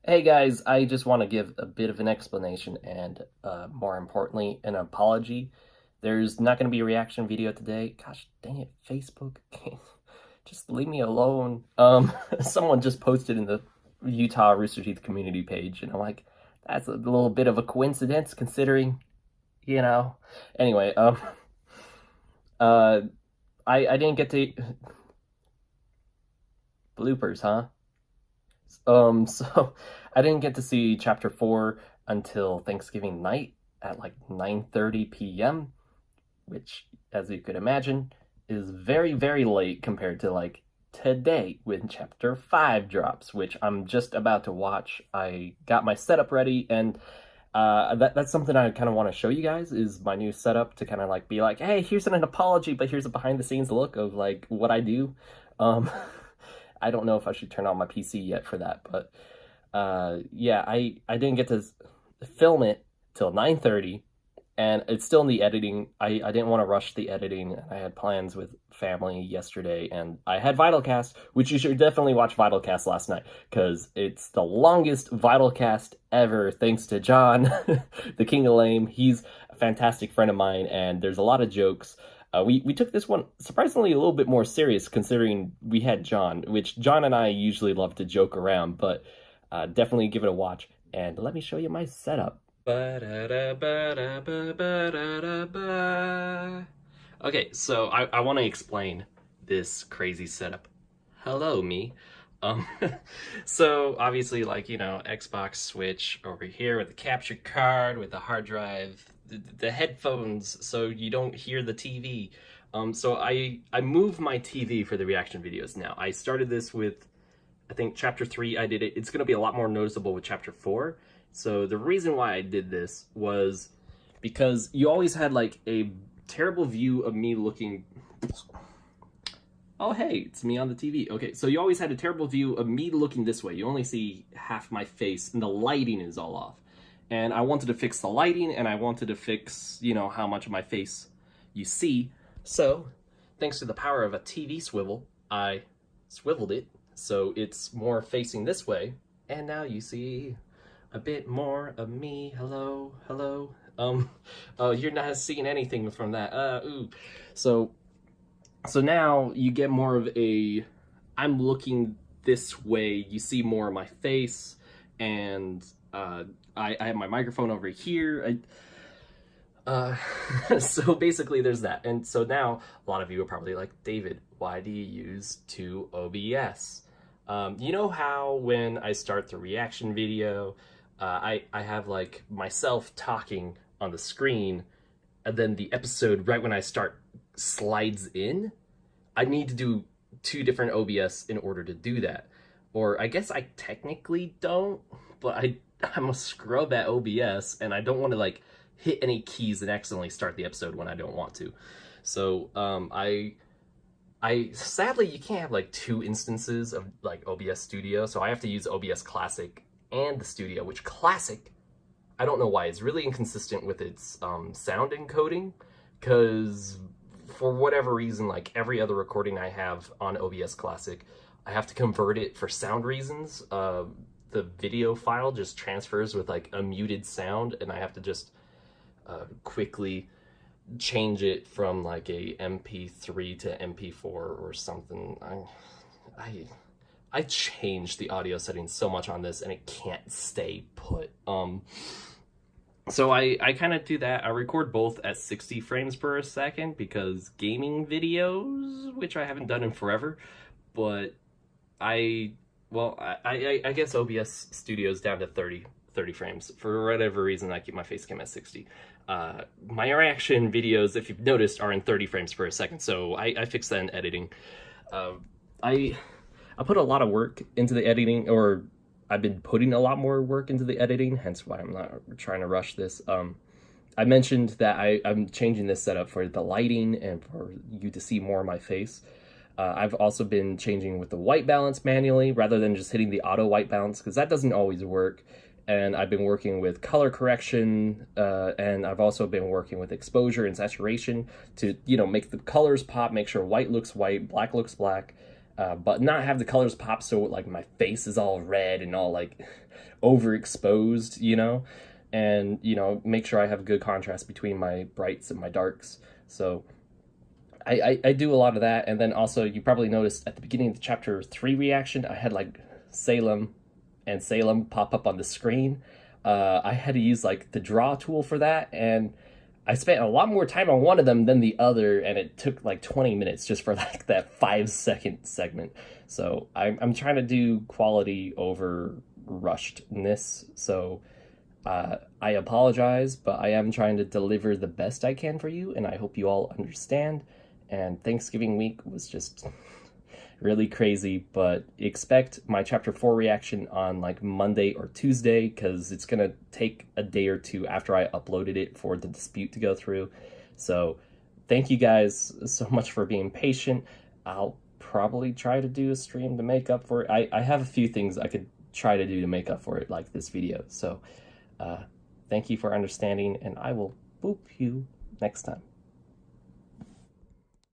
Hey guys, I just want to give a bit of an explanation and, more importantly, an apology. There's not going to be a reaction video today. Gosh dang it, Facebook. Just leave me alone. Someone just posted in the Utah Rooster Teeth community page, and I'm like, that's a little bit of a coincidence considering, you know. Anyway, uh, I didn't get to bloopers, huh? So I didn't get to see chapter 4 until Thanksgiving night at like 9:30 p.m., which, as you could imagine, is very, very late compared to like today when chapter 5 drops, which I'm just about to watch. I got my setup ready, and that's something I kind of want to show you guys is my new setup to kind of like be like, hey, here's an apology, but here's a behind the scenes look of like what I do. Um, I don't know if I should turn on my PC yet for that, but yeah, I didn't get to film it till 9:30, and it's still in the editing. I didn't want to rush the editing. I had plans with family yesterday, and I had Vitalcast, which you should definitely watch Vitalcast last night, because it's the longest Vitalcast ever, thanks to John, the King of Lame. He's a fantastic friend of mine, and there's a lot of jokes. We took this one surprisingly a little bit more serious considering we had John, which John and I usually love to joke around, but definitely give it a watch. And let me show you my setup. Okay, so I want to explain this crazy setup. Hello, me. Um, so obviously, like, Xbox Switch over here with the capture card, with the hard drive, the headphones, so you don't hear the TV. So I move my TV for the reaction videos now. I started this with, I think, chapter 3. I did it. It's going to be a lot more noticeable with chapter 4. So the reason why I did this was because you always had like a terrible view of me looking. Oh, hey, it's me on the TV. Okay, so you always had a terrible view of me looking this way. You only see half my face, and the lighting is all off. And I wanted to fix the lighting, and I wanted to fix, how much of my face you see. So, thanks to the power of a TV swivel, I swiveled it so it's more facing this way. And now you see a bit more of me. Hello, hello. Oh, you're not seeing anything from that. Ooh. So now you get more of a, I'm looking this way, you see more of my face, and I have my microphone over here. So basically there's that. And so now a lot of you are probably like, David, why do you use two OBS? You know how when I start the reaction video, I have like myself talking on the screen, and then the episode right when I start slides in? I need to do two different OBS in order to do that. Or I guess I technically don't, but I'm a scrub at OBS, and I don't want to like hit any keys and accidentally start the episode when I don't want to. So I sadly you can't have like two instances of like OBS Studio, so I have to use OBS Classic and the Studio, which Classic, I don't know why, it's really inconsistent with its sound encoding, because for whatever reason, like every other recording I have on OBS Classic, I have to convert it for sound reasons. The video file just transfers with like a muted sound, and I have to just quickly change it from like a MP3 to MP4 or something. I changed the audio settings so much on this, and it can't stay put. So I kind of do that. I record both at 60 frames per second because gaming videos, which I haven't done in forever, but I guess OBS Studio's down to 30 frames. For whatever reason, I keep my face cam at 60. My reaction videos, if you've noticed, are in 30 frames per second, so I fixed that in editing. I put a lot of work into the editing, or I've been putting a lot more work into the editing, hence why I'm not trying to rush this. I mentioned that I'm changing this setup for the lighting and for you to see more of my face. I've also been changing with the white balance manually rather than just hitting the auto white balance, because that doesn't always work. And I've been working with color correction, and I've also been working with exposure and saturation to, make the colors pop, make sure white looks white, black looks black. but not have the colors pop so like my face is all red and all like overexposed, you know, and you know, make sure I have good contrast between my brights and my darks. So I do a lot of that. And then also you probably noticed at the beginning of the chapter 3 reaction, I had like Salem and Salem pop up on the screen. I had to use like the draw tool for that, and I spent a lot more time on one of them than the other, and it took like 20 minutes just for like that 5-second segment. So I'm trying to do quality over rushedness. So I apologize, but I am trying to deliver the best I can for you, and I hope you all understand. And Thanksgiving week was just really crazy, but expect my chapter 4 reaction on like Monday or Tuesday, because it's gonna take a day or two after I uploaded it for the dispute to go through. So thank you guys so much for being patient. I'll probably try to do a stream to make up for it. I have a few things I could try to do to make up for it, like this video. So thank you for understanding, and I will boop you next time.